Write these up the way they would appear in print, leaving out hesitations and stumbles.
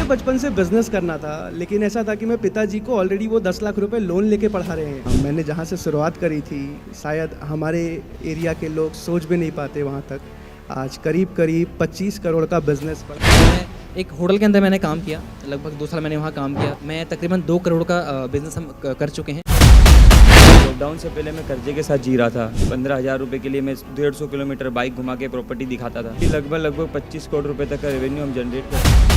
बचपन से बिजनेस करना था, लेकिन ऐसा था कि मैं पिताजी को ऑलरेडी वो 10 लाख रुपए लोन लेके पढ़ा रहे हैं। मैंने जहाँ से शुरुआत करी थी, शायद हमारे एरिया के लोग सोच भी नहीं पाते वहाँ तक। आज करीब 25 करोड़ का बिजनेस मैं एक होटल के अंदर मैंने काम किया, लगभग 2 साल मैंने वहाँ काम किया। मैं तकरीबन 2 करोड़ का बिजनेस हम कर चुके हैं। लॉकडाउन से पहले मैं कर्जे के साथ जी रहा था। 15,000 रुपये के लिए मैं 150 किलोमीटर बाइक घुमा के प्रॉपर्टी दिखाता था। लगभग 25 करोड़ रुपए तक का रेवेन्यू हम जनरेट करते।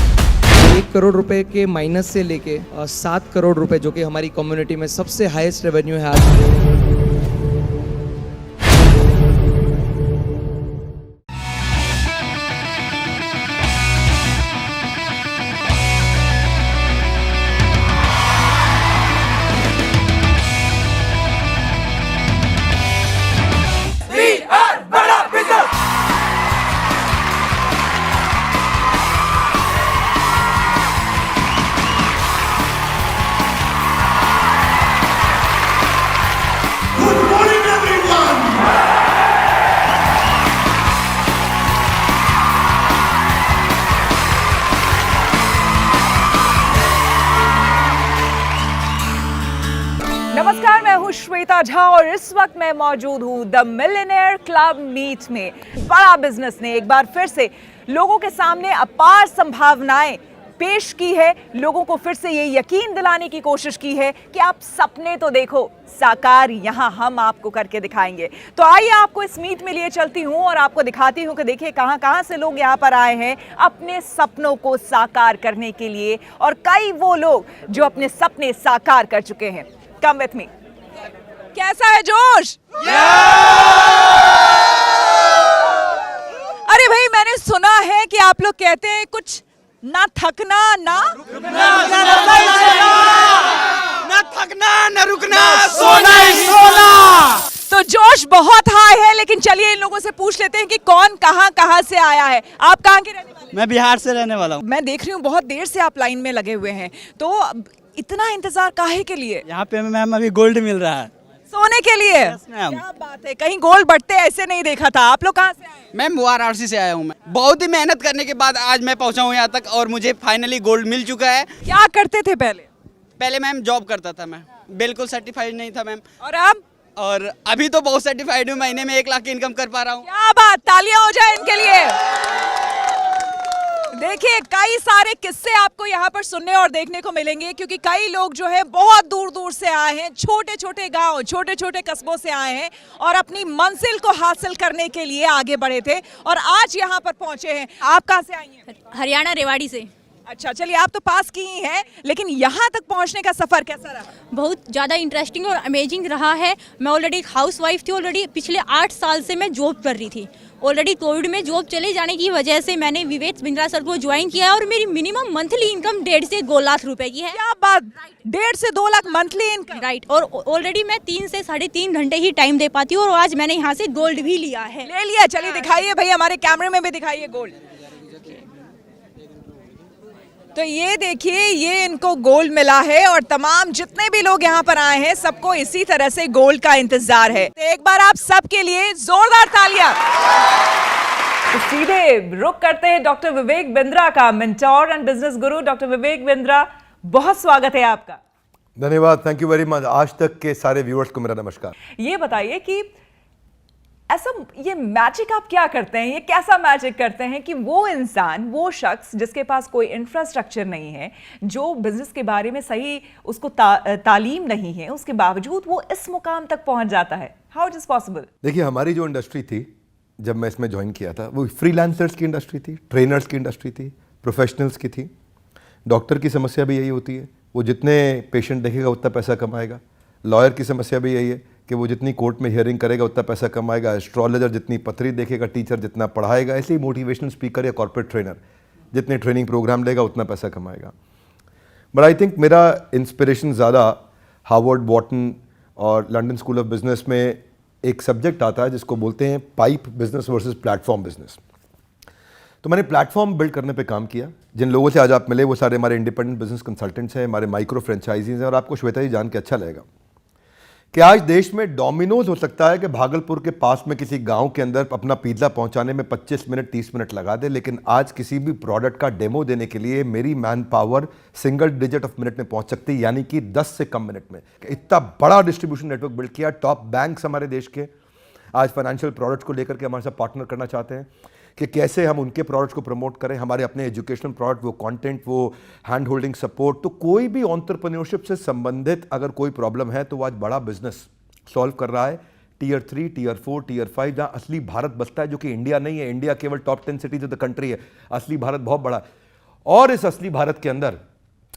1 करोड़ रुपए के माइनस से लेके 7 करोड़ रुपए, जो कि हमारी कम्युनिटी में सबसे हाईएस्ट रेवेन्यू है आज। नमस्कार, मैं हूँ श्वेता झा और इस वक्त मैं मौजूद हूँ द मिलियनेयर क्लब मीट में। बड़ा बिजनेस ने एक बार फिर से लोगों के सामने अपार संभावनाएं पेश की है। लोगों को फिर से ये यकीन दिलाने की कोशिश की है कि आप सपने तो देखो, साकार यहाँ हम आपको करके दिखाएंगे। तो आइए आपको इस मीट में लिए चलती हूँ और आपको दिखाती हूँ कि देखिए कहाँ कहाँ से लोग यहाँ पर आए हैं अपने सपनों को साकार करने के लिए, और कई वो लोग जो अपने सपने साकार कर चुके हैं। Come with me. कैसा है जोश? अरे भाई, मैंने सुना है कि आप लोग कहते हैं कुछ ना थकना ना थकना न रुकना, सोना ही सोना। तो जोश बहुत हाई है, लेकिन चलिए इन लोगों से पूछ लेते हैं कि कौन कहाँ से आया है। आप कहाँ के रहने वाले हैं? मैं बिहार से रहने वाला हूँ। मैं देख रही हूँ बहुत देर से आप लाइन में लगे हुए हैं, तो इतना इंतजार काहे के लिए? यहाँ पे मैम अभी गोल्ड मिल रहा है। सोने के लिए? मैम। क्या बात है, कहीं गोल्ड बढ़ते ऐसे नहीं देखा था। आप लोग कहाँ से आए? मैं वाराणसी से आया हूँ। मैं बहुत ही मेहनत करने के बाद आज मैं पहुँचा हूँ यहाँ तक और मुझे फाइनली गोल्ड मिल चुका है। क्या करते थे पहले? पहले मैम जॉब करता था, मैं बिल्कुल सर्टिफाइड नहीं था मैम। और अब? और अभी तो बहुत सर्टिफाइड हूँ, महीने में 1 लाख की इनकम कर पा रहा हूँ। क्या बात, तालियां हो जाए इनके लिए। देखिए कई सारे किस्से आपको यहाँ पर सुनने और देखने को मिलेंगे, क्योंकि कई लोग जो है बहुत दूर दूर से आए हैं, छोटे छोटे गांव, छोटे छोटे कस्बों से आए हैं और अपनी मंजिल को हासिल करने के लिए आगे बढ़े थे और आज यहाँ पर पहुंचे हैं। आप कहाँ से आई हैं? हरियाणा, रेवाड़ी से। अच्छा, चलिए आप तो पास की ही हैं, लेकिन यहाँ तक पहुँचने का सफर कैसा रहा? बहुत ज़्यादा इंटरेस्टिंग और अमेजिंग रहा है। मैं ऑलरेडी हाउस वाइफ थी, ऑलरेडी पिछले 8 साल से मैं जॉब कर रही थी। ऑलरेडी कोविड में जॉब चले जाने की वजह से मैंने विवेक बिंद्रा सर को ज्वाइन किया और मेरी मिनिमम मंथली इनकम 1.5 से 2 लाख रुपए की है। क्या बात, 1.5 से 2 लाख मंथली इनकम? राइट। और ऑलरेडी मैं 3 से 3.5 घंटे ही टाइम दे पाती हूँ और आज मैंने यहाँ से गोल्ड भी लिया है। ले लिया? चलिए दिखाइए भाई, हमारे कैमरे में भी दिखाइए गोल्ड। तो ये देखिए, ये इनको गोल्ड मिला है और तमाम जितने भी लोग यहाँ पर आए हैं सबको इसी तरह से गोल्ड का इंतजार है। तो एक बार आप सबके लिए जोरदार तालियां। तो सीधे रुक करते हैं डॉक्टर विवेक बिंद्रा का, mentor and business Guru. Doctor Vivek Bindra, बहुत स्वागत है आपका। धन्यवाद, थैंक यू वेरी मच। आज तक के सारे व्यूअर्स को मेरा नमस्कार। ये बताइए कि ऐसा ये मैजिक आप क्या करते हैं, ये कैसा मैजिक करते हैं कि वो इंसान, वो शख्स जिसके पास कोई इंफ्रास्ट्रक्चर नहीं है, जो बिजनेस के बारे में सही उसको तालीम नहीं है, उसके बावजूद वो इस मुकाम तक पहुंच जाता है? How it is possible? देखिए, हमारी जो इंडस्ट्री थी जब मैं इसमें ज्वाइन किया था, वो फ्रीलांसर्स की इंडस्ट्री थी, ट्रेनर्स की इंडस्ट्री थी, प्रोफेशनल्स की थी। डॉक्टर की समस्या भी यही होती है, वो जितने पेशेंट देखेगा उतना पैसा कमाएगा। लॉयर की समस्या भी यही है कि वो जितनी कोर्ट में हियरिंग करेगा उतना पैसा कमाएगा। एस्ट्रोलॉजर जितनी पथरी देखेगा, टीचर जितना पढ़ाएगा, ऐसे ही मोटिवेशनल स्पीकर या कॉर्पोरेट ट्रेनर जितने ट्रेनिंग प्रोग्राम लेगा उतना पैसा कमाएगा। बट आई थिंक मेरा इंस्पिरेशन ज़्यादा हार्वर्ड, वॉटन और लंदन स्कूल ऑफ बिजनेस में एक सब्जेक्ट आता है जिसको बोलते हैं pipe business versus platform business. तो मैंने प्लेटफॉर्म बिल्ड करने पे काम किया। जिन लोगों से आज आप मिले वो सारे हमारे इंडिपेंडेंट बिजनेस कंसल्टेंट्स हैं, हमारे माइक्रो फ्रेंचाइजीज हैं, और आपको श्वेता जी जान के अच्छा लगेगा कि आज देश में डोमिनोज हो सकता है कि भागलपुर के पास में किसी गांव के अंदर अपना पिज्ज़ा पहुंचाने में 25 मिनट 30 मिनट लगा दे, लेकिन आज किसी भी प्रोडक्ट का डेमो देने के लिए मेरी man power single digit of minute में पहुंच सकती है, यानी कि 10 से कम मिनट में। इतना बड़ा डिस्ट्रीब्यूशन नेटवर्क बिल्ड किया। टॉप बैंक्स हमारे देश के आज फाइनेंशियल प्रोडक्ट्स को लेकर के हमारे साथ पार्टनर करना चाहते हैं कि कैसे हम उनके प्रोडक्ट्स को प्रमोट करें, हमारे अपने एजुकेशनल प्रोडक्ट, वो कंटेंट, वो हैंड होल्डिंग सपोर्ट। तो कोई भी एंटरप्रेन्योरशिप से संबंधित अगर कोई प्रॉब्लम है तो वो आज बड़ा बिजनेस सॉल्व कर रहा है। टियर 3, टियर 4, टियर 5 जहाँ असली भारत बसता है, जो कि इंडिया नहीं है। इंडिया केवल top 10 cities of the country है, असली भारत बहुत बड़ा है। और इस असली भारत के अंदर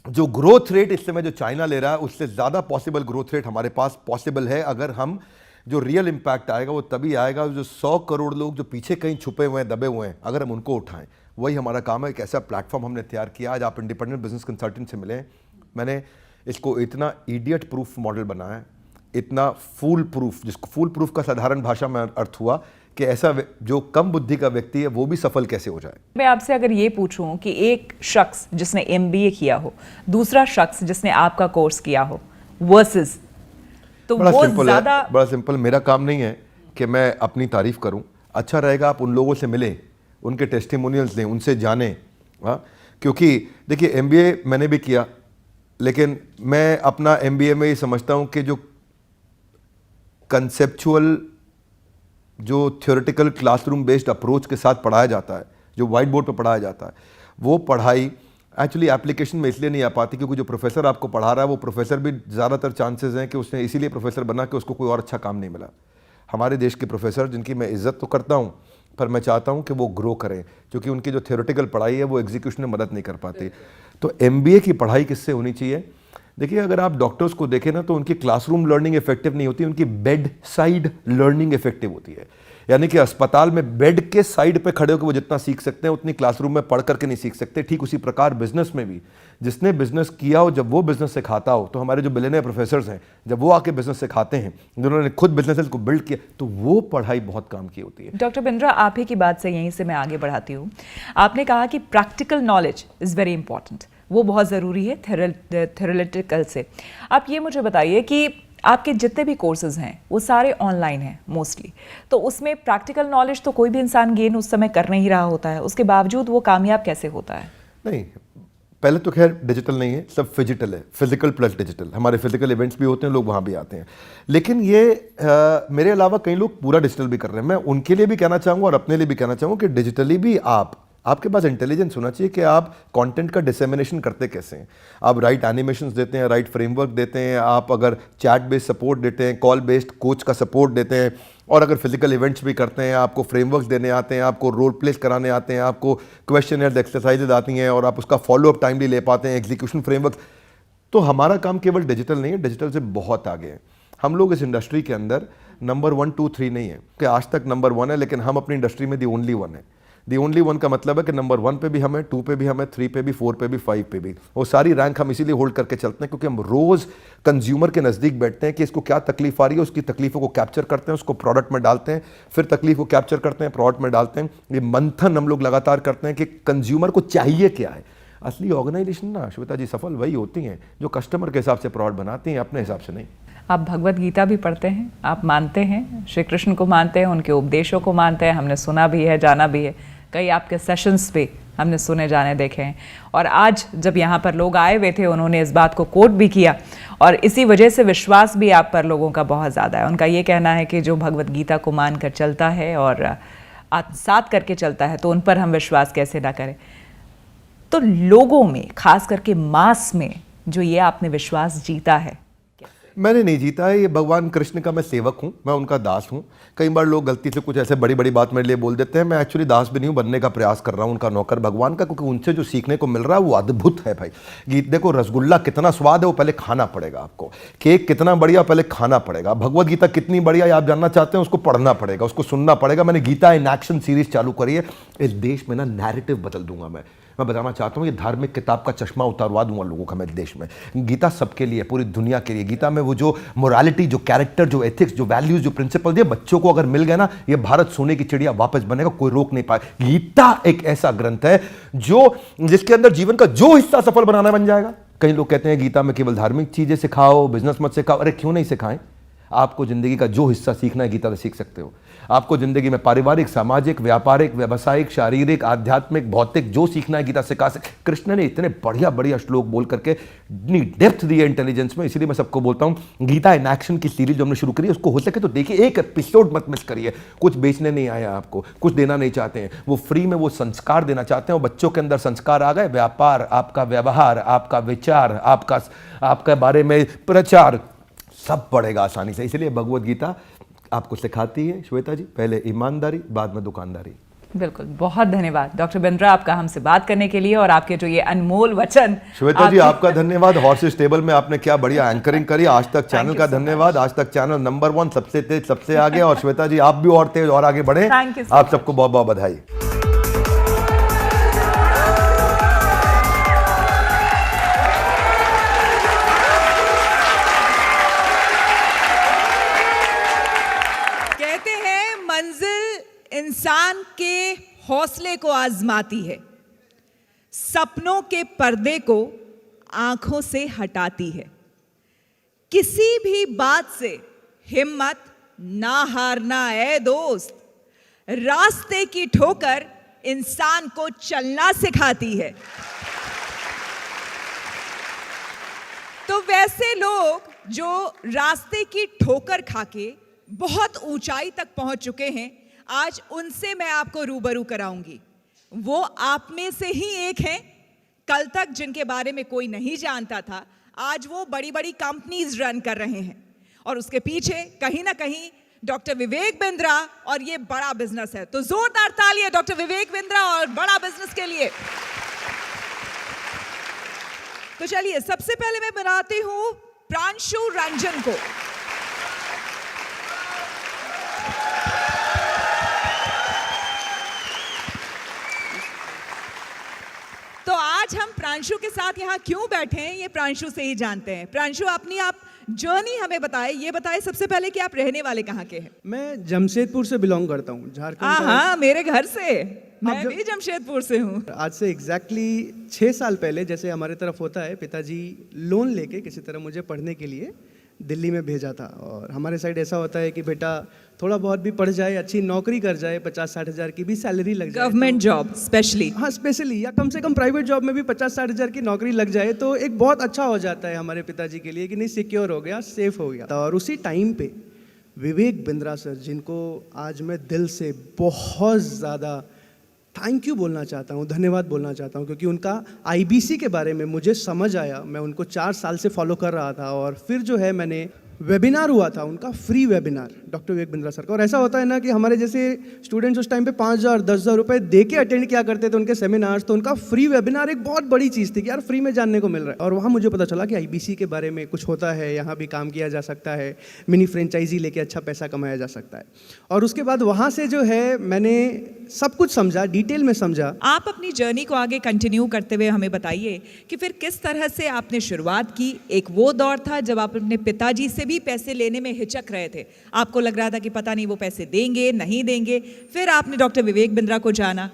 जो ग्रोथ रेट इस समय जो चाइना ले रहा है, उससे ज़्यादा पॉसिबल ग्रोथ रेट हमारे पास पॉसिबल है। अगर हम जो रियल इम्पैक्ट आएगा वो तभी आएगा जो 100 करोड़ लोग जो पीछे कहीं छुपे हुए हैं, दबे हुए हैं, अगर हम उनको उठाएं। वही हमारा काम है। एक ऐसा प्लेटफॉर्म हमने तैयार किया। आज आप इंडिपेंडेंट बिजनेस कंसल्टेंट से मिले, मैंने इसको इतना इडियट प्रूफ मॉडल बनाया है, इतना फूल प्रूफ, जिसको फूल प्रूफ का साधारण भाषा में अर्थ हुआ कि ऐसा जो कम बुद्धि का व्यक्ति है वो भी सफल कैसे हो जाए। मैं आपसे अगर ये पूछूं कि एक शख्स जिसने MBA किया हो, दूसरा शख्स जिसने आपका कोर्स किया हो, वर्सेस, तो बड़ा वो सिंपल ज्यादा है, बड़ा सिंपल। मेरा काम नहीं है कि मैं अपनी तारीफ करूं। अच्छा रहेगा आप उन लोगों से मिलें, उनके टेस्टिमोनियल्स दें, उनसे जानें। हाँ, क्योंकि देखिए MBA मैंने भी किया, लेकिन मैं अपना MBA में ये समझता हूं कि जो कंसेप्चुअल, जो थ्योरेटिकल क्लासरूम बेस्ड अप्रोच के साथ पढ़ाया जाता है, जो वाइट बोर्ड पर पढ़ाया जाता है, वो पढ़ाई एक्चुअली एप्लीकेशन में इसलिए नहीं आ पाती क्योंकि जो प्रोफेसर आपको पढ़ा रहा है वो प्रोफेसर भी ज़्यादातर चांसेस हैं कि उसने इसीलिए प्रोफेसर बना कि उसको कोई और अच्छा काम नहीं मिला। हमारे देश के प्रोफेसर, जिनकी मैं इज्जत तो करता हूँ, पर मैं चाहता हूँ कि वो ग्रो करें, क्योंकि उनकी जो थ्योरेटिकल पढ़ाई है वो एग्जीक्यूशन में मदद नहीं कर पाती। तो MBA की पढ़ाई किससे होनी चाहिए? देखिए, अगर आप डॉक्टर्स को देखें ना, तो उनकी क्लासरूम लर्निंग इफेक्टिव नहीं होती, उनकी बेड साइड लर्निंग इफेक्टिव होती है। यानी कि अस्पताल में बेड के साइड पे खड़े होकर वो जितना सीख सकते हैं उतनी क्लासरूम में पढ़ करके नहीं सीख सकते। ठीक उसी प्रकार बिजनेस में भी, जिसने बिजनेस किया हो, जब वो बिजनेस सिखाता हो, तो हमारे जो बिलियनियर प्रोफेसर्स हैं, जब वो आके बिजनेस सिखाते हैं, जिन्होंने खुद बिजनेस को बिल्ड किया, तो वो पढ़ाई बहुत काम की होती है। डॉक्टर बिंद्रा, आप ही की बात से यहीं से मैं आगे बढ़ाती हूँ। आपने कहा कि practical knowledge is very important, वो बहुत ज़रूरी है थ्योरेटिकल से। आप ये मुझे बताइए कि आपके जितने भी कोर्सेज हैं वो सारे ऑनलाइन हैं मोस्टली, तो उसमें प्रैक्टिकल नॉलेज तो कोई भी इंसान गेन उस समय कर नहीं रहा होता है, उसके बावजूद वो कामयाब कैसे होता है? नहीं, पहले तो खैर डिजिटल नहीं है, सब फिजिकल है, फिजिकल प्लस डिजिटल। हमारे फिजिकल इवेंट्स भी होते हैं, लोग वहाँ भी आते हैं, लेकिन ये मेरे अलावा कई लोग पूरा डिजिटल भी कर रहे हैं। मैं उनके लिए भी कहना चाहूँगा और अपने लिए भी कहना चाहूँगा कि डिजिटली भी आपके पास इंटेलिजेंस होना चाहिए कि आप कंटेंट का डिसेमिनेशन करते कैसे हैं। आप राइट एनिमेशंस देते हैं, राइट फ्रेमवर्क देते हैं, आप अगर चैट बेस्ड सपोर्ट देते हैं, कॉल बेस्ड कोच का सपोर्ट देते हैं, और अगर फिजिकल इवेंट्स भी करते हैं, आपको फ्रेमवर्क्स देने आते हैं, आपको रोल प्लेस कराने आते हैं, आपको क्वेश्चनर्स, एक्सरसाइजेज आती हैं, और आप उसका फॉलोअप टाइमली ले पाते हैं, एग्जीक्यूशन फ्रेमवर्क, तो हमारा काम केवल डिजिटल नहीं है, डिजिटल से बहुत आगे है। हम लोग इस इंडस्ट्री के अंदर नंबर 1, 2, 3 नहीं है कि आज तक नंबर 1 है, लेकिन हम अपनी इंडस्ट्री में दी ओनली 1 है। दी ओनली 1 का मतलब है कि नंबर 1 पे भी हमें, 2 पे भी हमें, 3 पे भी, 4 पे भी, 5 पे भी। वो सारी रैंक हम इसीलिए होल्ड करके चलते हैं क्योंकि हम रोज़ कंज्यूमर के नज़दीक बैठते हैं कि इसको क्या तकलीफ आ रही है, उसकी तकलीफों को कैप्चर करते हैं, उसको प्रोडक्ट में डालते हैं, फिर तकलीफ को कैप्चर करते हैं, प्रोडक्ट में डालते हैं। ये मंथन हम लोग लगातार करते हैं कि कंज्यूमर को चाहिए क्या है। असली ऑर्गेनाइजेशन ना श्वेता जी सफल वही होती हैं जो कस्टमर के हिसाब से प्रोडक्ट बनाती हैं, अपने हिसाब से नहीं। आप भगवत गीता भी पढ़ते हैं, आप मानते हैं श्री कृष्ण को, मानते हैं उनके उपदेशों को, मानते हैं, हमने सुना भी है, जाना भी है, कई आपके सेशंस पे हमने सुने जाने देखे हैं। और आज जब यहाँ पर लोग आए हुए थे, उन्होंने इस बात को कोट भी किया, और इसी वजह से विश्वास भी आप पर लोगों का बहुत ज़्यादा है। उनका ये कहना है कि जो भगवत गीता को मान कर चलता है और आत्मसात करके चलता है, तो उन पर हम विश्वास कैसे ना करें। तो लोगों में, खास करके मास में, जो ये आपने विश्वास जीता है, मैंने नहीं जीता है, ये भगवान कृष्ण का मैं सेवक हूँ, मैं उनका दास हूँ। कई बार लोग गलती से कुछ ऐसे बड़ी बड़ी बात मेरे लिए बोल देते हैं, मैं एक्चुअली दास भी नहीं हूँ, बनने का प्रयास कर रहा हूँ उनका नौकर भगवान का, क्योंकि उनसे जो सीखने को मिल रहा है वो अद्भुत है भाई। गीत देखो, रसगुल्ला कितना स्वाद है वो पहले खाना पड़ेगा आपको, केक कितना बढ़िया पहले खाना पड़ेगा, भगवत गीता कितनी बढ़िया आप जानना चाहते हैं उसको पढ़ना पड़ेगा, उसको सुनना पड़ेगा। मैंने गीता इन एक्शन सीरीज चालू करी है। इस देश में ना नैरेटिव बदल दूंगा मैं बताना चाहता हूँ, ये धार्मिक किताब का चश्मा उतारवा दूंगा लोगों का मैं देश में। गीता सबके लिए, पूरी दुनिया के लिए। गीता में वो जो मोरालिटी, जो कैरेक्टर, जो एथिक्स, जो वैल्यूज, जो प्रिंसिपल दिए, बच्चों को अगर मिल गए ना, ये भारत सोने की चिड़िया वापस बनेगा, कोई रोक नहीं पाए। गीता एक ऐसा ग्रंथ है जिसके अंदर जीवन का जो हिस्सा सफल बनाना बन जाएगा। कई लोग कहते हैं गीता में केवल धार्मिक चीजें सिखाओ, बिजनेस मत सिखाओ। अरे क्यों नहीं सिखाएं? आपको ज़िंदगी का जो हिस्सा सीखना है गीता से सीख सकते हो। आपको ज़िंदगी में पारिवारिक, सामाजिक, व्यापारिक, व्यावसायिक, शारीरिक, आध्यात्मिक, भौतिक जो सीखना है गीता से सिखा सकते। कृष्ण ने इतने बढ़िया बढ़िया श्लोक बोल करके इतनी डेप्थ दी है इंटेलिजेंस में, इसलिए मैं सबको बोलता हूँ गीता इन एक्शन की सीरीज जो हमने शुरू करी है उसको हो सके तो देखिए, एक एपिसोड मत मिस करिए। कुछ बेचने नहीं आया आपको, कुछ देना नहीं चाहते हैं, वो फ्री में वो संस्कार देना चाहते हैं। और बच्चों के अंदर संस्कार आ गए, व्यापार, आपका व्यवहार, आपका विचार, आपका बारे में प्रचार सब पड़ेगा आसानी से। इसलिए भगवत गीता आपको सिखाती है श्वेता जी, पहले ईमानदारी, बाद में दुकानदारी। बिल्कुल, बहुत धन्यवाद डॉक्टर बिंद्रा आपका हमसे बात करने के लिए और आपके जो ये अनमोल वचन। श्वेता जी आपका धन्यवाद, हॉर्सेस टेबल में आपने क्या बढ़िया एंकरिंग करी। आज तक चैनल का धन्यवाद, आज तक चैनल नंबर 1 सबसे तेज, सबसे आगे। और श्वेता जी आप भी और तेज और आगे बढ़े। आप सबको बहुत बहुत बधाई। इंसान के हौसले को आजमाती है, सपनों के पर्दे को आंखों से हटाती है। किसी भी बात से हिम्मत ना हारना है दोस्त, रास्ते की ठोकर इंसान को चलना सिखाती है। तो वैसे लोग जो रास्ते की ठोकर खाके बहुत ऊंचाई तक पहुंच चुके हैं, आज उनसे मैं आपको रूबरू कराऊंगी। वो आप में से ही एक हैं, कल तक जिनके बारे में कोई नहीं जानता था, आज वो बड़ी बड़ी कंपनीज रन कर रहे हैं। और उसके पीछे कहीं ना कहीं डॉक्टर विवेक बिंद्रा और ये बड़ा बिजनेस है। तो जोरदार तालियां डॉक्टर विवेक बिंद्रा और बड़ा बिजनेस के लिए। तो चलिए, सबसे पहले मैं बुलाती हूं प्रांशु रंजन को। तो आज हम प्रांशु के साथ यहाँ क्यों बैठे हैं, ये प्रांशु से ही जानते हैं। प्रांशु, अपनी आप जर्नी हमें बताएं। ये बताएं सबसे पहले कि आप रहने वाले कहाँ के हैं। मैं जमशेदपुर से बिलोंग करता हूँ, झारखंड। हाँ, मेरे घर से, मैं भी जमशेदपुर से हूँ। आज से एग्जैक्टली 6 साल पहले, जैसे हमारे तरफ होता है, पिताजी लोन लेके किसी तरह मुझे पढ़ने के लिए दिल्ली में भेजा था। और हमारे साइड ऐसा होता है कि बेटा थोड़ा बहुत भी पढ़ जाए, अच्छी नौकरी कर जाए, 50-60 हज़ार की भी सैलरी लग जाए, गवर्नमेंट जॉब स्पेशली, हाँ स्पेशली, या कम से कम प्राइवेट जॉब में भी 50-60 हज़ार की नौकरी लग जाए तो एक बहुत अच्छा हो जाता है हमारे पिताजी के लिए कि नहीं, सिक्योर हो गया, सेफ हो गया। और उसी टाइम पे विवेक बिंद्रा सर, जिनको आज मैं दिल से बहुत ज़्यादा थैंक यू बोलना चाहता हूँ, धन्यवाद बोलना चाहता हूँ, क्योंकि उनका आईबीसी के बारे में मुझे समझ आया। मैं उनको 4 साल से फॉलो कर रहा था और फिर जो है मैंने वेबिनार हुआ था उनका, free webinar doctor Vivek Bindra sir का। और ऐसा होता है ना कि हमारे जैसे स्टूडेंट्स उस टाइम पे 5,000 10,000 रुपए दे के अटेंड किया करते थे उनके सेमिनार्स, तो उनका फ्री वेबिनार एक बहुत बड़ी चीज़ थी कि यार फ्री में जानने को मिल रहा है। और वहाँ मुझे पता चला कि आईबीसी के बारे में कुछ होता है, यहाँ भी काम किया जा सकता है, मिनी फ्रेंचाइजी लेके अच्छा पैसा कमाया जा सकता है। और उसके बाद वहाँ से जो है मैंने सब कुछ समझा, डिटेल में समझा। आप अपनी जर्नी को आगे कंटिन्यू करते हुए हमें बताइए कि फिर किस तरह से आपने शुरुआत की। एक वो दौर था जब आप अपने पिताजी से भी पैसे लेने में हिचक रहे थे, आपको लग रहा था कि पता नहीं वो पैसे देंगे नहीं देंगे। फिर आपने डॉक्टर विवेक बिंद्रा को जाना,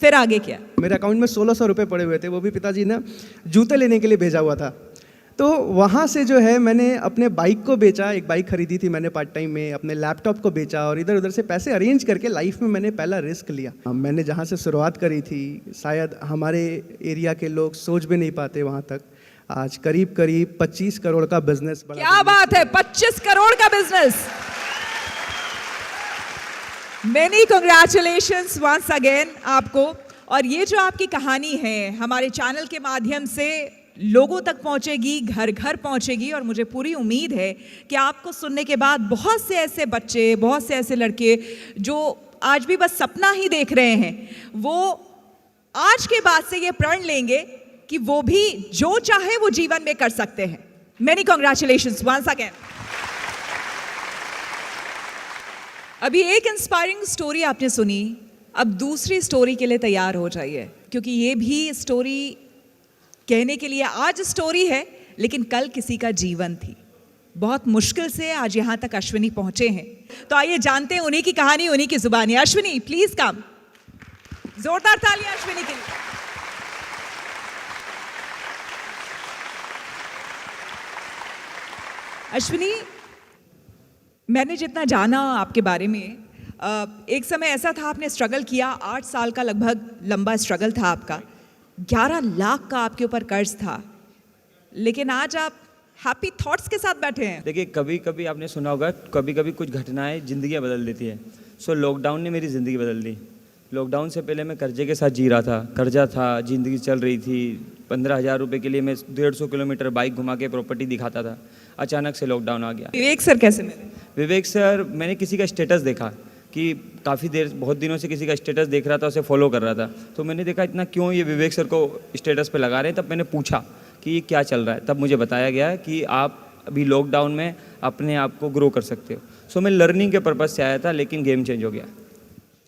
फिर आगे क्या? मेरे अकाउंट में 1,600 रुपये पड़े हुए थे, वो भी पिताजी ने जूते लेने के लिए भेजा हुआ था। तो वहाँ से जो है मैंने अपने बाइक को बेचा, एक बाइक खरीदी थी मैंने पार्ट टाइम में, अपने लैपटॉप को बेचा और इधर उधर से पैसे अरेंज करके लाइफ में मैंने पहला रिस्क लिया। मैंने जहाँ से शुरुआत करी थी, शायद हमारे एरिया के लोग सोच भी नहीं पाते वहाँ तक। आज करीब करीब 25 करोड़ का बिजनेस। क्या बात है, 25 करोड़ का business. Many congratulations once again आपको। और ये जो आपकी कहानी है हमारे चैनल के माध्यम से लोगों तक पहुंचेगी, घर घर पहुंचेगी। और मुझे पूरी उम्मीद है कि आपको सुनने के बाद बहुत से ऐसे बच्चे, बहुत से ऐसे लड़के जो आज भी बस सपना ही देख रहे हैं, वो आज के बाद से ये प्रण लेंगे कि वो भी जो चाहे वो जीवन में कर सकते हैं। Many congratulations once again. अभी एक इंस्पायरिंग स्टोरी आपने सुनी, अब दूसरी स्टोरी के लिए तैयार हो जाइए, क्योंकि ये भी स्टोरी कहने के लिए आज स्टोरी है, लेकिन कल किसी का जीवन थी। बहुत मुश्किल से आज यहां तक अश्विनी पहुंचे हैं। तो आइए जानते हैं उन्हीं की कहानी, उन्हीं की जुबानी। Ashwini please come. जोरदार तालियां अश्विनी के लिए। अश्विनी, मैंने जितना जाना आपके बारे में, एक समय ऐसा था आपने स्ट्रगल किया, 8 साल का लगभग लंबा स्ट्रगल था आपका, 11 लाख का आपके ऊपर कर्ज था, लेकिन आज आप हैप्पी थॉट्स के साथ बैठे हैं। देखिए, कभी कभी आपने सुना होगा, कभी कभी कुछ घटनाएं ज़िंदगियां बदल देती है। सो लॉकडाउन ने मेरी ज़िंदगी बदल दी। लॉकडाउन से पहले मैं कर्जे के साथ जी रहा था, कर्जा था, ज़िंदगी चल रही थी। 15,000 रुपये के लिए मैं 150 किलोमीटर बाइक घुमा के प्रॉपर्टी दिखाता था। अचानक से लॉकडाउन आ गया। विवेक सर कैसे मिले? विवेक सर, मैंने किसी का स्टेटस देखा कि काफ़ी देर, बहुत दिनों से किसी का स्टेटस देख रहा था, उसे फॉलो कर रहा था। तो मैंने देखा इतना क्यों ये विवेक सर को स्टेटस पे लगा रहे हैं। तब मैंने पूछा कि ये क्या चल रहा है। तब मुझे बताया गया कि आप अभी लॉकडाउन में अपने आप को ग्रो कर सकते हो। सो मैं लर्निंग के पर्पज़ से आया था, लेकिन गेम चेंज हो गया।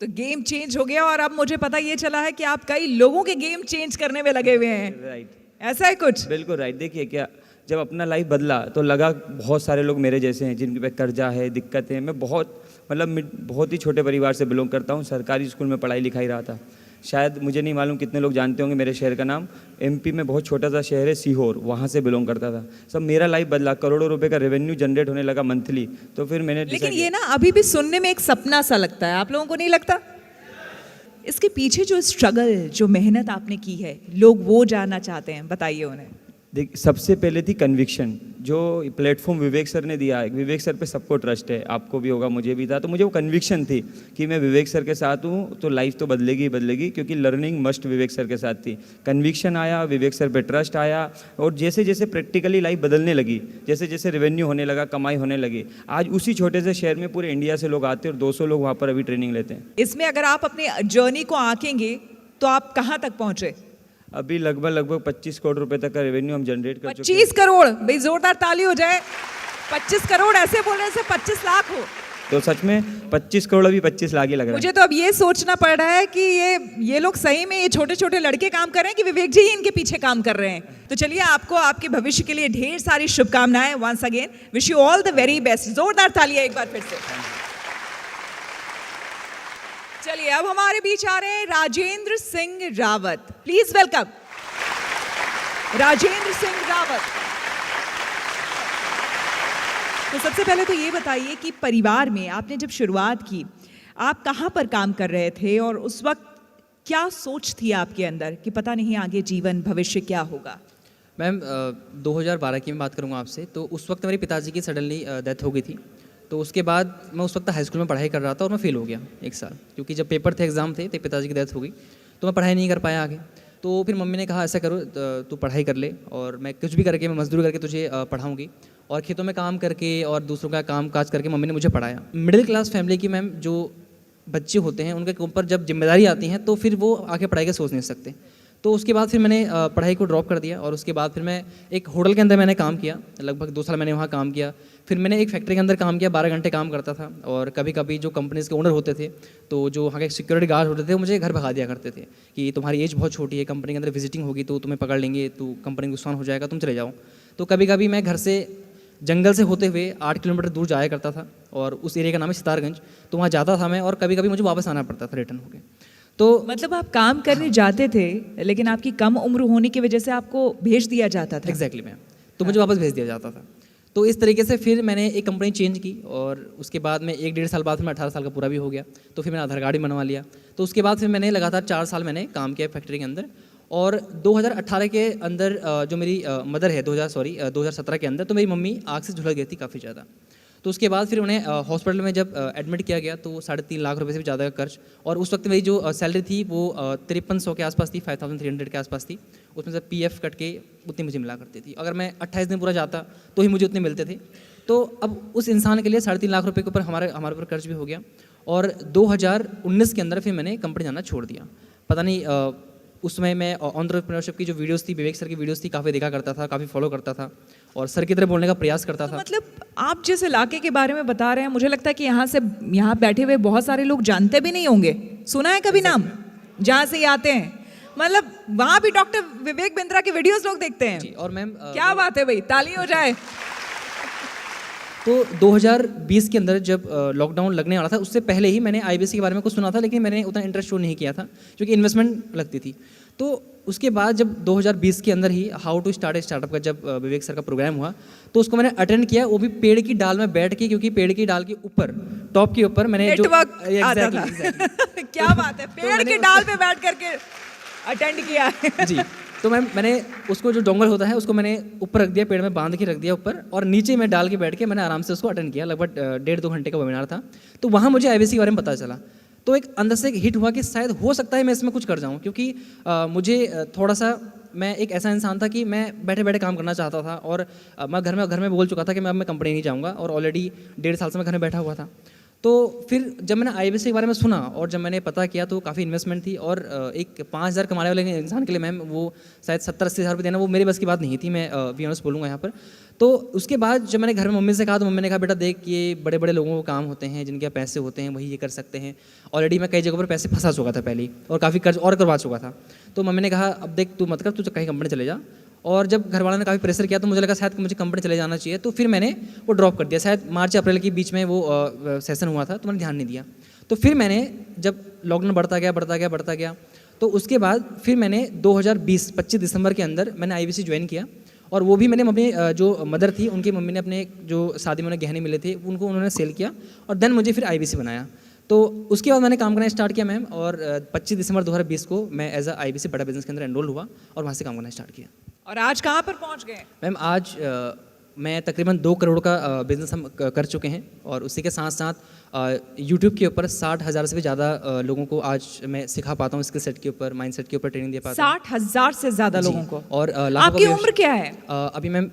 तो गेम चेंज हो गया और अब मुझे पता ये चला है कि आप कई लोगों के गेम चेंज करने में लगे हुए हैं। राइट, ऐसा है कुछ? बिल्कुल राइट। देखिए, क्या जब अपना लाइफ बदला तो लगा बहुत सारे लोग मेरे जैसे हैं जिनके पे कर्जा है, दिक्कत है। मैं बहुत ही छोटे परिवार से बिलोंग करता हूँ। सरकारी स्कूल में पढ़ाई लिखाई रहा था। शायद मुझे नहीं मालूम कितने लोग जानते होंगे मेरे शहर का नाम। एमपी में बहुत छोटा सा शहर है सीहोर, वहाँ से बिलोंग करता था। सब मेरा लाइफ बदला, करोड़ों रुपए का रेवेन्यू जनरेट होने लगा मंथली। तो फिर मैंने लेकिन ये ना अभी भी सुनने में एक सपना सा लगता है, आप लोगों को नहीं लगता? इसके पीछे जो स्ट्रगल, जो मेहनत आपने की है, लोग वो जानना चाहते हैं, बताइए उन्हें। देख, सबसे पहले थी कन्विक्शन। जो प्लेटफॉर्म विवेक सर ने दिया है, विवेक सर पे सबको ट्रस्ट है, आपको भी होगा, मुझे भी था। तो मुझे वो कन्विक्शन थी कि मैं विवेक सर के साथ हूँ तो लाइफ तो बदलेगी ही बदलेगी, क्योंकि लर्निंग मस्ट विवेक सर के साथ थी। कन्विक्शन आया, विवेक सर पे ट्रस्ट आया, और जैसे जैसे प्रैक्टिकली लाइफ बदलने लगी, जैसे जैसे रेवेन्यू होने लगा, कमाई होने लगी, आज उसी छोटे से शहर में पूरे इंडिया से लोग आते हैं और 200 लोग वहाँ पर अभी ट्रेनिंग लेते हैं। इसमें अगर आप अपने जर्नी को आंकेंगे तो आप कहाँ तक पहुंचे? अभी लगभग 25 करोड़ रुपए तक का रेवेन्यू हम जनरेट कर चुके 25 करोड़? भाई जोरदार ताली हो जाए। 25 करोड़ ऐसे बोल रहे से 25 लाख हो। तो सच में 25 करोड़ अभी 25 लाख ही लग रहा है। मुझे तो अब ये सोचना पड़ रहा है कि ये लोग सही में, ये छोटे छोटे लड़के काम कर रहे हैं कि विवेक जी ही इनके पीछे काम कर रहे हैं। तो चलिए, आपको आपके भविष्य के लिए ढेर सारी शुभकामनाएं। Once again wish you all the very best. जोरदार तालियां एक बार फिर से। चलिए, अब हमारे बीच आ रहे हैं राजेंद्र सिंह रावत। Please welcome Rajendra Singh Rawat. तो सबसे पहले तो ये बताइए कि परिवार में आपने जब शुरुआत की, आप कहाँ पर काम कर रहे थे और उस वक्त क्या सोच थी आपके अंदर कि पता नहीं आगे जीवन भविष्य क्या होगा? मैम, 2012 की मैं बात करूँगा आपसे। तो उस वक्त मेरे पिताजी की सडनली डेथ हो गई थी। तो उसके बाद मैं उस वक्त हाई स्कूल में पढ़ाई कर रहा था और मैं फेल हो गया 1 साल, क्योंकि जब पेपर थे, एग्ज़ाम थे, तो पिताजी की डेथ हो गई। तो मैं पढ़ाई नहीं कर पाया आगे। तो फिर मम्मी ने कहा ऐसा करो, तू पढ़ाई कर ले और मैं कुछ भी करके, मैं मजदूरी करके तुझे पढ़ाऊँगी। और खेतों में काम करके और दूसरों का काम काज करके मम्मी ने मुझे पढ़ाया। मिडिल क्लास फैमिली की मैम जो बच्चे होते हैं, उनके ऊपर जब जिम्मेदारी आती हैं तो फिर वो आगे पढ़ाई का सोच नहीं सकते। तो उसके बाद फिर मैंने पढ़ाई को ड्रॉप कर दिया और उसके बाद फिर मैं एक होटल के अंदर मैंने काम किया। लगभग 2 साल मैंने वहाँ काम किया। फिर मैंने एक फैक्ट्री के अंदर काम किया, 12 घंटे काम करता था। और कभी कभी जो कंपनीज़ के ओनर होते थे, तो जो वहाँ के सिक्योरिटी गार्ड होते थे, वो मुझे घर भगा दिया करते थे कि तुम्हारी एज बहुत छोटी है, कंपनी के अंदर विजिटिंग होगी तो तुम्हें पकड़ लेंगे, तो कंपनी को नुकसान हो जाएगा, तुम चले जाओ। तो कभी कभी मैं घर से, जंगल से होते हुए 8 किलोमीटर दूर जाया करता था, और उस एरिया का नाम है सितारगंज। तो वहाँ जाता था मैं, और कभी कभी मुझे वापस आना पड़ता था रिटर्न होकर। तो मतलब आप काम करने जाते थे, लेकिन आपकी कम उम्र होने की वजह से आपको भेज दिया जाता था? Exactly ma'am. तो मुझे वापस भेज दिया जाता था। तो इस तरीके से फिर मैंने एक कंपनी चेंज की, और उसके बाद में 1-1.5 साल बाद मैं 18 साल का पूरा भी हो गया। तो फिर मैंने आधार कार्ड भी बनवा लिया। तो उसके बाद फिर मैंने लगातार 4 साल मैंने काम किया फैक्ट्री के अंदर। और 2018 के अंदर जो मेरी मदर है, 2017 के अंदर, तो मेरी मम्मी आग से झुलस गई थी काफ़ी ज़्यादा। तो उसके बाद फिर उन्हें हॉस्पिटल में जब एडमिट किया गया, तो 3.5 लाख रुपए से भी ज़्यादा का खर्च। और उस वक्त मेरी जो सैलरी थी वो 5300 के आसपास थी, 5300 के आसपास थी। उसमें से PF कट के उतनी मुझे मिला करती थी। अगर मैं 28 दिन पूरा जाता तो ही मुझे उतने मिलते थे। तो अब उस इंसान के लिए 3.5 लाख रुपये के ऊपर हमारे ऊपर कर्ज भी हो गया। और 2019 के अंदर फिर मैंने कंपनी जाना छोड़ दिया। पता नहीं, उस समय मैं एंटरप्रेन्योरशिप की जो वीडियोस थी, विवेक सर की वीडियोस थी, काफ़ी देखा करता था, काफ़ी फॉलो करता था और सर की तरह बोलने का प्रयास करता था। मतलब आप जिस इलाके के बारे में बता रहे हैं, मुझे लगता है कि यहाँ बैठे हुए बहुत सारे लोग जानते भी नहीं होंगे। सुना है कभी नाम जहाँ से ये आते हैं? मतलब वहाँ भी डॉक्टर विवेक बिंद्रा की वीडियोस लोग देखते हैं। और मैम, क्या बात है भाई, ताली हो जाए। तो 2020 के अंदर जब लॉकडाउन लगने वाला था, उससे पहले ही मैंने IBC के बारे में कुछ सुना था, लेकिन मैंने उतना इंटरेस्ट शो नहीं किया था क्योंकि इन्वेस्टमेंट लगती थी। तो उसके बाद जब 2020 के अंदर ही how to start a startup का जब विवेक सर का प्रोग्राम हुआ तो उसको मैंने अटेंड किया, वो भी पेड़ की डाल में बैठ के, क्योंकि पेड़ की डाल के ऊपर टॉप के ऊपर मैंने नेटवर्क आता Exactly, था। exactly. क्या बात है, पेड़ की डाल पे बैठ करके अटेंड किया है। जी, तो मैंने उसको जो डोंगल होता है उसको मैंने ऊपर रख दिया, पेड़ में बांध के रख दिया ऊपर, और नीचे में डाल के बैठ के मैंने आराम से उसको अटेंड किया। लगभग 1.5-2 घंटे का वेबिनार था। तो वहाँ मुझे IBC के बारे में पता चला, तो एक अंदर से एक हिट हुआ कि शायद हो सकता है मैं इसमें कुछ कर जाऊँ, क्योंकि मुझे थोड़ा सा, मैं एक ऐसा इंसान था कि मैं बैठे बैठे काम करना चाहता था, और मैं घर में बोल चुका था कि मैं कंपनी नहीं जाऊँगा, और ऑलरेडी 1.5 साल से मैं घर में बैठा हुआ था। तो फिर जब मैंने IBC के बारे में सुना और जब मैंने पता किया तो काफ़ी इन्वेस्टमेंट थी, और एक 5,000 कमाने वाले इंसान के लिए मैम वो शायद 70-80 हज़ार रुपये देना वो मेरे बस की बात नहीं थी, मैं बी ऑनेस्ट बोलूँगा यहाँ पर। तो उसके बाद जब मैंने घर में मम्मी से कहा तो मम्मी ने कहा बेटा देख, ये बड़े बड़े लोगों को काम होते हैं, जिनके यहाँ पैसे होते हैं वही ये कर सकते हैं। ऑलरेडी मैं कई जगहों पर पैसे फंसा चुका था पहले ही, और काफ़ी कर्ज और करवा चुका था। तो मम्मी ने कहा अब देख तू मत कर, तू कहीं कंपनी चले जा। और जब घर वालों ने काफ़ी प्रेशर किया तो मुझे लगा शायद कि मुझे कंपनी चले जाना चाहिए, तो फिर मैंने वो ड्रॉप कर दिया। शायद मार्च-अप्रैल के बीच में वो सेशन हुआ था, तो मैंने ध्यान नहीं दिया। तो फिर मैंने जब लॉकडाउन बढ़ता गया, तो उसके बाद फिर मैंने 2020 25 दिसंबर के अंदर मैंने IBC ज्वाइन किया, और वो भी मैंने मम्मी जो मदर थी उनकी मम्मी ने अपने जो शादी में उन्हें गहने मिले थे उनको उन्होंने सेल किया, और देन मुझे फिर IBC बनाया। तो उसके बाद मैंने काम करना स्टार्ट किया मैम, और 25 दिसंबर 2020 को मैं एज IBC बड़ा बिजनेस के अंदर एनरोल हुआ, और वहाँ से काम करना स्टार्ट किया। और आज कहाँ पर पहुँच गए? मैम आज मैं तकरीबन 2 करोड़ का बिजनेस हम कर चुके हैं, और उसी के साथ साथ यूट्यूब के ऊपर 60,000 से भी ज़्यादा लोगों को आज मैं सिखा पाता हूँ, स्किल सेट के ऊपर, माइंड सेट के ऊपर ट्रेनिंग दे पाता हूँ। 60,000 से ज्यादा लोगों को। और आपकी उम्र क्या है? अभी मैम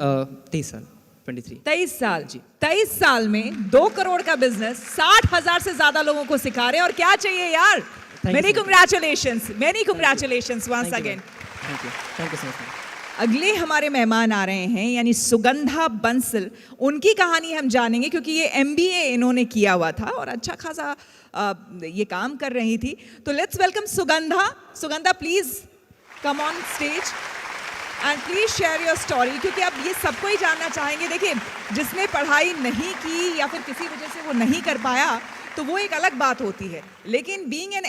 23 साल 23। 23 साल जी। 23 साल में 2 करोड़ का बिजनेस 60,000 से ज्यादा लोगों को सिखा रहे हैं, और क्या चाहिए यार। Many congratulations once again. Thank you so much. अगले हमारे मेहमान आ रहे हैं, यानी सुगंधा बंसल। उनकी कहानी हम जानेंगे, क्योंकि ये MBA इन्होंने किया हुआ था और अच्छा खासा ये काम कर रही थी। तो let's welcome Sugandha. Sugandha please come on stage and please share your story, क्योंकि अब ये सबको ही जानना चाहेंगे। देखिए, जिसने पढ़ाई नहीं की या फिर किसी वजह से वो नहीं कर पाया तो वो एक अलग बात होती है, लेकिन बीइंग एन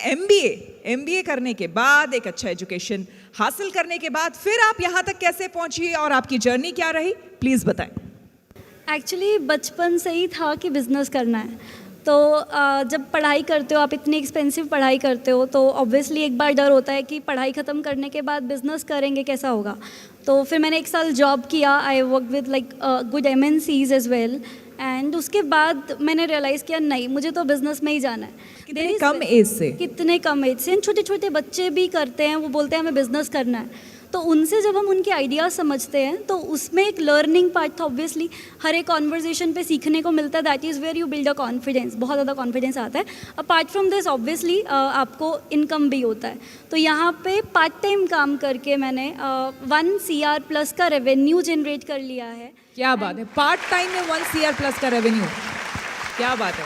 MBA करने के बाद, एक अच्छा एजुकेशन हासिल करने के बाद फिर आप यहाँ तक कैसे पहुँची और आपकी जर्नी क्या रही, प्लीज़ बताएं। एक्चुअली बचपन से ही था कि बिज़नेस करना है। तो जब पढ़ाई करते हो, आप इतनी एक्सपेंसिव पढ़ाई करते हो, तो ऑब्वियसली एक बार डर होता है कि पढ़ाई ख़त्म करने के बाद बिज़नेस करेंगे कैसा होगा। तो फिर मैंने 1 साल जॉब किया। I work with like good MNCs as well, and उसके बाद मैंने रियलाइज़ किया नहीं, मुझे तो बिज़नेस में ही जाना है। कितने कम एज से छोटे छोटे बच्चे भी करते हैं, वो बोलते हैं हमें बिज़नेस करना है। तो उनसे जब हम उनके आइडियाज़ समझते हैं तो उसमें एक लर्निंग पार्ट था। ऑब्वियसली हर एक कॉन्वर्जेशन पे सीखने को मिलता है। That is where you build a confidence, बहुत ज़्यादा कॉन्फिडेंस आता है। अपार्ट फ्रॉम दिस ऑब्वियसली आपको इनकम भी होता है। तो यहाँ पे पार्ट टाइम काम करके मैंने 1 CR+ का रेवेन्यू जनरेट कर लिया है। क्या बात है, पार्ट टाइम में 1 CR+ का रेवेन्यू, क्या बात है,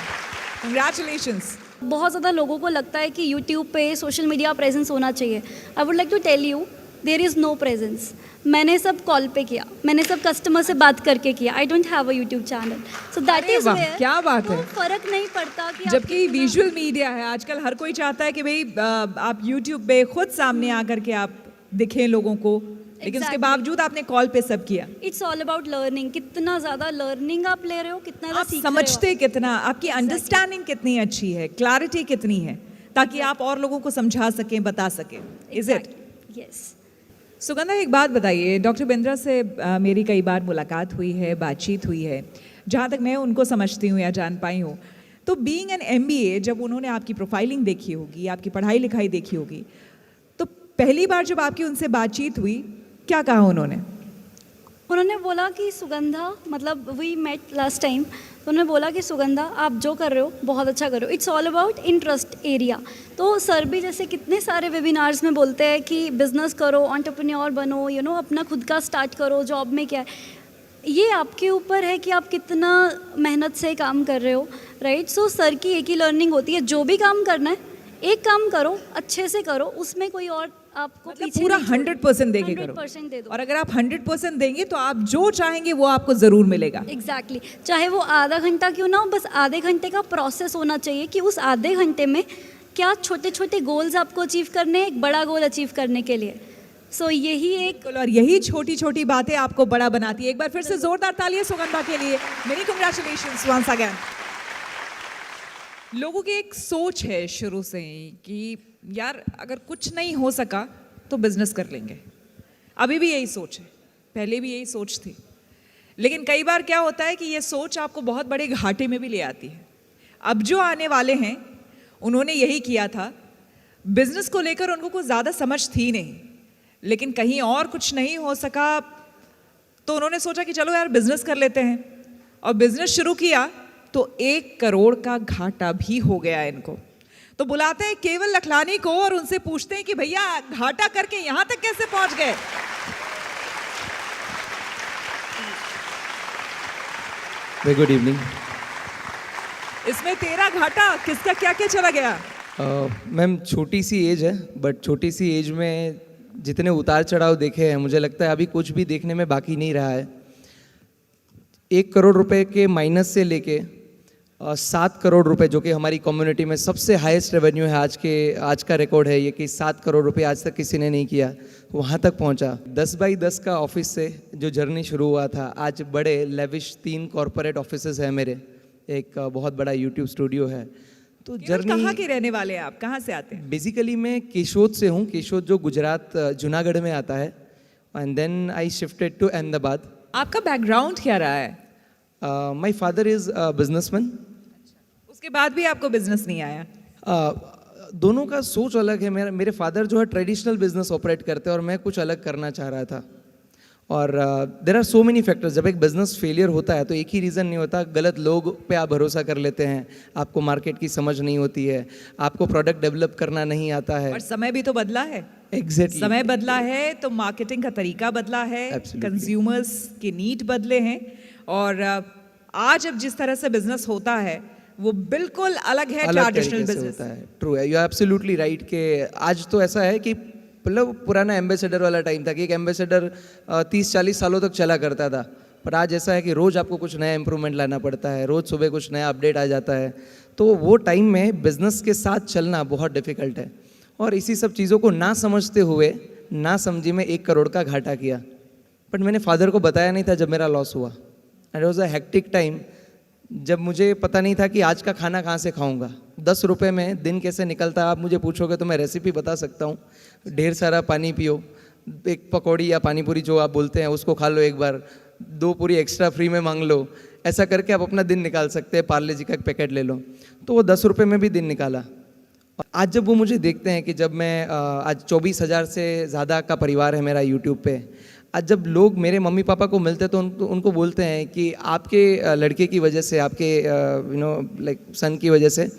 कंग्रेचुलेशंस। बहुत ज़्यादा लोगों को लगता है कि यूट्यूब पे सोशल मीडिया प्रेजेंस होना चाहिए। I would like to tell you there is no presence. मैंने सब कॉल पे किया, मैंने सब कस्टमर से बात करके किया। I don't have a YouTube channel, so that is where. क्या बात है, फर्क नहीं पड़ता कि जबकि विजुअल मीडिया है आजकल, हर कोई चाहता है कि भाई आप यूट्यूब पे खुद सामने आकर के आप दिखें लोगों को, लेकिन उसके बावजूद आपने कॉल पे सब किया। It's all about learning. कितना ज़्यादा लर्निंग आप ले रहे हो, कितना आप समझते कितना, आपकी अंडरस्टैंडिंग कितनी अच्छी है, क्लैरिटी कितनी है, ताकि आप और लोगों को समझा सकें, बता सकें। Is it? यस। सुगंधा, एक बात बताइए, डॉक्टर बिंद्रा से मेरी कई बार मुलाकात हुई है, बातचीत हुई है, जहाँ तक मैं उनको समझती हूँ या जान पाई हूँ, तो बीइंग एन MBA, जब उन्होंने आपकी प्रोफाइलिंग देखी होगी, आपकी पढ़ाई लिखाई देखी होगी, तो पहली बार जब आपकी उनसे बातचीत हुई, क्या कहा उन्होंने बोला कि सुगंधा, मतलब वी मेट लास्ट टाइम, तो उन्होंने बोला कि सुगंधा आप जो कर रहे हो बहुत अच्छा कर रहे हो। It's all about interest area. तो सर भी जैसे कितने सारे वेबिनार्स में बोलते हैं कि बिज़नेस करो, एंटरप्रेन्योर बनो, यू नो, अपना खुद का स्टार्ट करो, जॉब में क्या है, ये आपके ऊपर है कि आप कितना मेहनत से काम कर रहे हो, राइट। सो सर की एक ही लर्निंग होती है, जो भी काम करना है एक काम करो, अच्छे से करो, उसमें कोई और आपको मतलब पूरा 100% देके करो। 100% दे दो। और अगर आप 100% देंगे तो आप जो चाहेंगे वो आपको ज़रूर मिलेगा। एग्जैक्टली चाहे वो आधा घंटा क्यों ना हो, बस आधे घंटे का प्रोसेस होना चाहिए कि उस आधे घंटे में क्या छोटे छोटे गोल्स आपको अचीव करने हैं एक बड़ा गोल अचीव करने के लिए। सो यही एक और यही छोटी छोटी बातें आपको बड़ा बनाती है। एक बार फिर से जोरदार तालियां सुगंधा के लिए। Many congratulations once again. लोगों की एक सोच है शुरू से ही कि यार अगर कुछ नहीं हो सका तो बिजनेस कर लेंगे। अभी भी यही सोच है, पहले भी यही सोच थी, लेकिन कई बार क्या होता है कि ये सोच आपको बहुत बड़े घाटे में भी ले आती है। अब जो आने वाले हैं उन्होंने यही किया था। बिजनेस को लेकर उनको कुछ ज़्यादा समझ थी नहीं, लेकिन कहीं और कुछ नहीं हो सका तो उन्होंने सोचा कि चलो यार बिजनेस कर लेते हैं, और बिजनेस शुरू किया तो 1 करोड़ का घाटा भी हो गया इनको। तो बुलाते हैं केवल लखलानी को और उनसे पूछते हैं कि भैया घाटा करके यहां तक कैसे पहुंच गए। Very good evening. इसमें तेरा घाटा किसका क्या क्या चला गया? मैम छोटी सी एज है, बट छोटी सी एज में जितने उतार चढ़ाव देखे हैं मुझे लगता है अभी कुछ भी देखने में बाकी नहीं रहा है। 1 करोड़ रुपए के माइनस से लेके 7 करोड़ रुपए, जो कि हमारी कम्युनिटी में सबसे हाईएस्ट रेवेन्यू है, आज का रिकॉर्ड है ये कि 7 करोड़ रुपए आज तक किसी ने नहीं किया, वहाँ तक पहुँचा। 10 बाई 10 का ऑफिस से जो जर्नी शुरू हुआ था, आज बड़े लेविश 3 कॉरपोरेट ऑफिसेज है मेरे, एक बहुत बड़ा यूट्यूब स्टूडियो है। तो जर्नी। कहाँ के रहने वाले हैं आप, कहाँ से आते हैं? बेसिकली मैं केशोद से हूँ, केशोद जो गुजरात जूनागढ़ में आता है, and then I shifted to Ahmedabad. आपका बैकग्राउंड क्या रहा है? My father is businessman. उसके बाद भी आपको बिजनेस नहीं आया? दोनों का सोच अलग है। मेरे फादर जो है ट्रेडिशनल बिजनेस ऑपरेट करते हैं और मैं कुछ अलग करना चाह रहा था। और there are so many factors. जब एक बिजनेस फेलियर होता है तो एक ही रीज़न नहीं होता, गलत लोग पे आप भरोसा कर लेते हैं, आपको मार्केट की समझ नहीं होती है, आपको प्रोडक्ट डेवलप करना नहीं आता है। और समय भी तो बदला है। एग्जैक्टली समय बदला है तो मार्केटिंग का तरीका बदला है, कंज्यूमर्स के नीड बदले हैं, और आज अब जिस तरह से बिजनेस होता है वो बिल्कुल अलग है ट्रेडिशनल बिजनेस। ट्रू है, यू आर एब्सोल्युटली राइट। कि आज तो ऐसा है कि मतलब पुराना एम्बेसडर वाला टाइम था कि एक एम्बेसडर 30-40 सालों तक चला करता था, पर आज ऐसा है कि रोज़ आपको कुछ नया इंप्रूवमेंट लाना पड़ता है, रोज़ सुबह कुछ नया अपडेट आ जाता है। तो वो टाइम में बिजनेस के साथ चलना बहुत डिफ़िकल्ट है, और इसी सब चीज़ों को ना समझते हुए ना समझी में 1 करोड़ का घाटा किया। बट मैंने फादर को बताया नहीं था जब मेरा लॉस हुआ। And it was a hectic time, जब मुझे पता नहीं था कि आज का खाना कहाँ से खाऊंगा। 10 रुपये में दिन कैसे निकलता है आप मुझे पूछोगे तो मैं रेसिपी बता सकता हूँ। ढेर सारा पानी पियो, एक पकौड़ी या पानी पूरी जो आप बोलते हैं उसको खा लो, एक बार 2 पूरी एक्स्ट्रा फ्री में मांग लो, ऐसा करके आप अपना दिन निकाल सकते हैं। पार्ले जी का एक पैकेट ले लो, तो वो 10 रुपये में भी दिन निकाला। आज जब वो मुझे देखते हैं कि जब मैं आज 24,000 से ज़्यादा का परिवार है मेरा यूट्यूब पे, आज जब लोग मेरे मम्मी पापा को मिलते हैं तो उनको बोलते हैं कि आपके लड़के की वजह से, आपके लाइक सन की वजह से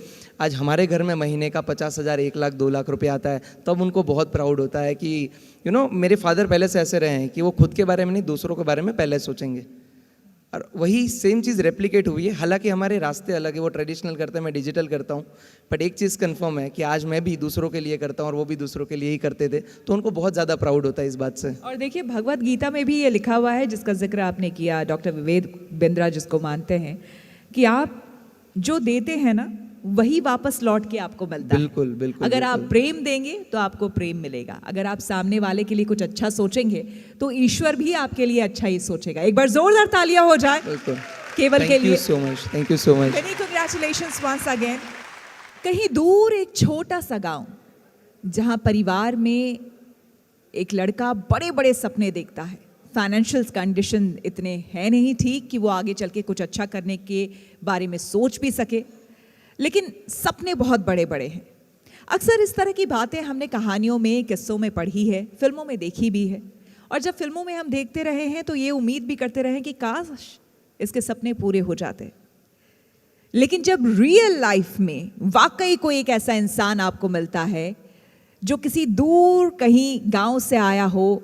आज हमारे घर में महीने का 50,000, 1 लाख, 2 लाख रुपए आता है, तब उनको बहुत प्राउड होता है कि मेरे फादर पहले से ऐसे रहे हैं कि वो खुद के बारे में नहीं दूसरों के बारे में पहले सोचेंगे। और वही सेम चीज़ रेप्लिकेट हुई है। हालांकि हमारे रास्ते अलग है, वो ट्रेडिशनल करते हैं, मैं डिजिटल करता हूँ, बट एक चीज़ कंफर्म है कि आज मैं भी दूसरों के लिए करता हूँ और वो भी दूसरों के लिए ही करते थे, तो उनको बहुत ज़्यादा प्राउड होता है इस बात से। और देखिए भगवत गीता में भी ये लिखा हुआ है, जिसका जिक्र आपने किया, डॉक्टर विवेक बिंद्रा जिसको मानते हैं, कि आप जो देते हैं ना वही वापस लौट के आपको मिलता है। बिल्कुल बिल्कुल। अगर आप प्रेम देंगे तो आपको प्रेम मिलेगा, अगर आप सामने वाले के लिए कुछ अच्छा सोचेंगे तो ईश्वर भी आपके लिए अच्छा ही सोचेगा। एक बार जोरदार तालियां हो जाए केवल के लिए। Thank you so much. Many congratulations once again. कहीं दूर एक छोटा सा गांव, जहां परिवार में एक लड़का बड़े बड़े सपने देखता है, फाइनेंशियल कंडीशन इतने हैं नहीं ठीक कि वो आगे चल के कुछ अच्छा करने के बारे में सोच भी सके, लेकिन सपने बहुत बड़े बड़े हैं। अक्सर इस तरह की बातें हमने कहानियों में, किस्सों में पढ़ी है, फिल्मों में देखी भी है, और जब फिल्मों में हम देखते रहे हैं तो ये उम्मीद भी करते रहे कि काश इसके सपने पूरे हो जाते। लेकिन जब रियल लाइफ में वाकई कोई एक ऐसा इंसान आपको मिलता है जो किसी दूर कहीं गांव से आया हो,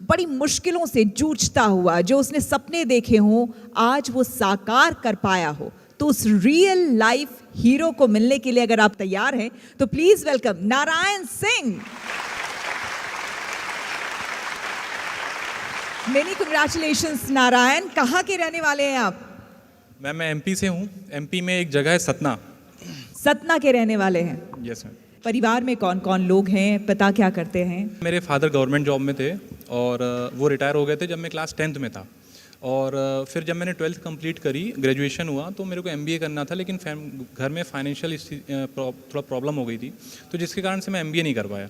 बड़ी मुश्किलों से जूझता हुआ, जो उसने सपने देखे हों आज वो साकार कर पाया हो, तो उस रियल लाइफ हीरो को मिलने के लिए अगर आप तैयार हैं तो please welcome Narayan Singh. Many congratulations Narayan. कहाँ के रहने वाले हैं आप? मैं एमपी से हूँ। एमपी में एक जगह है सतना। सतना के रहने वाले हैं। Yes ma'am. परिवार में कौन कौन लोग हैं, पिता क्या करते हैं? मेरे फादर गवर्नमेंट जॉब में थे और वो रिटायर हो गए थे जब मैं क्लास 10th में था। और फिर जब मैंने 12th कंप्लीट करी, ग्रेजुएशन हुआ, तो मेरे को MBA करना था, लेकिन घर में फाइनेंशियल थोड़ा प्रॉब्लम हो गई थी, तो जिसके कारण से मैं MBA नहीं कर पाया।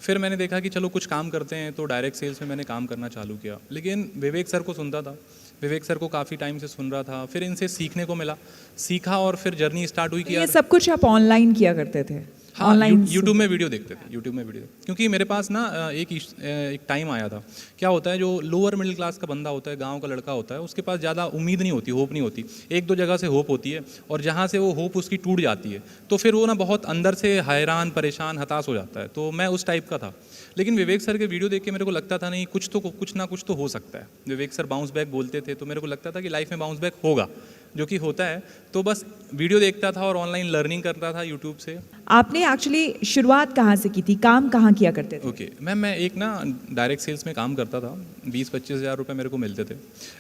फिर मैंने देखा कि चलो कुछ काम करते हैं, तो डायरेक्ट सेल्स में मैंने काम करना चालू किया। लेकिन विवेक सर को सुनता था, विवेक सर को काफ़ी टाइम से सुन रहा था, फिर इनसे सीखने को मिला, सीखा और फिर जर्नी स्टार्ट हुई कि ये यार सब कुछ आप ऑनलाइन किया करते थे? हाँ, यूट्यूब में वीडियो देखते थे, यूट्यूब में वीडियो, क्योंकि मेरे पास ना एक टाइम आया था। क्या होता है, जो लोअर मिडिल क्लास का बंदा होता है, गांव का लड़का होता है, उसके पास ज़्यादा उम्मीद नहीं होती, होप नहीं होती। एक दो जगह से होप होती है और जहाँ से वो होप उसकी टूट जाती है, तो फिर वो ना बहुत अंदर से हैरान, परेशान, हताश हो जाता है। तो मैं उस टाइप का था। लेकिन विवेक सर के वीडियो देख के मेरे को लगता था नहीं, कुछ ना कुछ तो हो सकता है। विवेक सर बाउंस बैक बोलते थे, तो मेरे को लगता था कि लाइफ में बाउंस बैक होगा, जो कि होता है। तो बस वीडियो देखता था और ऑनलाइन लर्निंग करता था यूट्यूब से। आपने एक्चुअली शुरुआत कहाँ से की थी, काम कहाँ किया करते थे? ओके मैम, मैं एक ना डायरेक्ट सेल्स में काम करता था, 20-25 हज़ार रुपये मेरे को मिलते थे।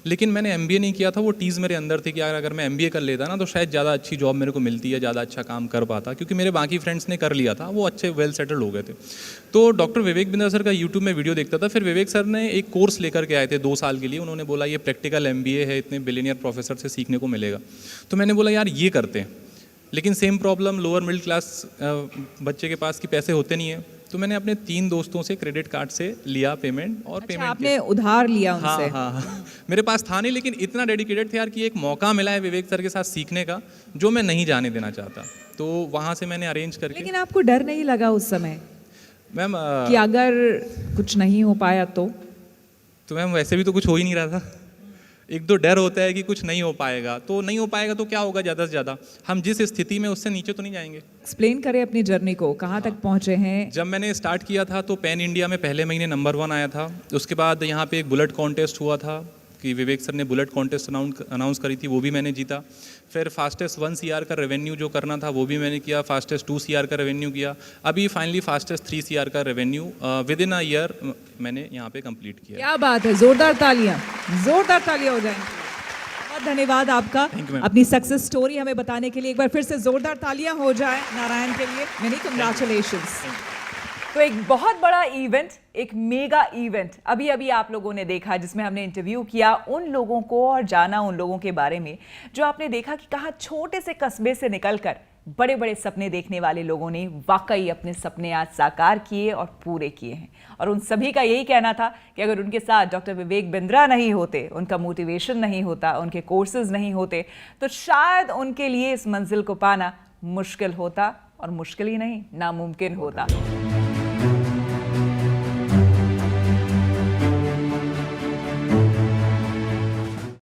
लेकिन मैंने MBA नहीं किया था, वो टीज़ मेरे अंदर थी कि यार अगर मैं MBA कर लेता ना तो शायद ज़्यादा अच्छी जॉब मेरे को मिलती है, ज़्यादा अच्छा काम कर पाता, क्योंकि मेरे बाकी फ्रेंड्स ने कर लिया था, वो अच्छे वेल सेटल्ड हो गए थे। तो डॉक्टर विवेक बिंद्रा सर का यूट्यूब में वीडियो देखता था। फिर विवेक सर ने एक कोर्स लेकर के आए थे 2 साल के लिए। उन्होंने बोला ये प्रैक्टिकल MBA है, इतने बिलियनियर प्रोफेसर से सीखने को मिलेगा। तो मैंने बोला यार ये करते हैं, लेकिन same problem, lower middle class बच्चे के पास कि पैसे होते नहीं है। तो मैंने अपने 3 दोस्तों से क्रेडिट कार्ड से लिया पेमेंट और पेमेंट आपने उधार लिया उनसे? हाँ, मेरे पास था नहीं, लेकिन इतना डेडिकेटेड थे यार कि एक मौका मिला है विवेक सर के साथ सीखने का, जो मैं नहीं जाने देना चाहता। तो वहाँ से मैंने अरेंज करके। लेकिन आपको डर नहीं लगा उस समय मैम कि अगर कुछ नहीं हो पाया तो मैम वैसे भी तो कुछ हो ही नहीं रहा था। एक तो डर होता है कि कुछ नहीं हो पाएगा, तो नहीं हो पाएगा तो क्या होगा, ज़्यादा से ज़्यादा हम जिस स्थिति में उससे नीचे तो नहीं जाएंगे। एक्सप्लेन करें अपनी जर्नी को, कहाँ तक पहुँचे हैं? जब मैंने स्टार्ट किया था तो पैन इंडिया में पहले महीने नंबर 1 आया था। उसके बाद यहाँ पे एक बुलेट कॉन्टेस्ट हुआ था कि विवेक सर ने बुलेट कॉन्टेस्ट अनाउंस करी थी, वो भी मैंने जीता। फिर फास्टेस्ट 1 CR का रेवेन्यू जो करना था वो भी मैंने किया, फास्टेस्ट 2 CR का रेवेन्यू किया, अभी फाइनली फास्टेस्ट 3 CR का revenue with in a year मैंने यहाँ पे कंप्लीट किया। क्या बात है, जोरदार तालियां हो जाएं। बहुत धन्यवाद आपका अपनी सक्सेस स्टोरी हमें बताने के लिए। एक बार फिर से जोरदार तालियां हो जाए नारायण के लिए। Many congratulations. तो एक बहुत बड़ा इवेंट, एक मेगा इवेंट अभी अभी आप लोगों ने देखा, जिसमें हमने इंटरव्यू किया उन लोगों को और जाना उन लोगों के बारे में जो आपने देखा कि कहाँ छोटे से कस्बे से निकलकर बड़े बड़े सपने देखने वाले लोगों ने वाकई अपने सपने आज साकार किए और पूरे किए हैं। और उन सभी का यही कहना था कि अगर उनके साथ डॉक्टर विवेक बिंद्रा नहीं होते, उनका मोटिवेशन नहीं होता, उनके कोर्सेज नहीं होते, तो शायद उनके लिए इस मंजिल को पाना मुश्किल होता, और मुश्किल ही नहीं, नामुमकिन होता।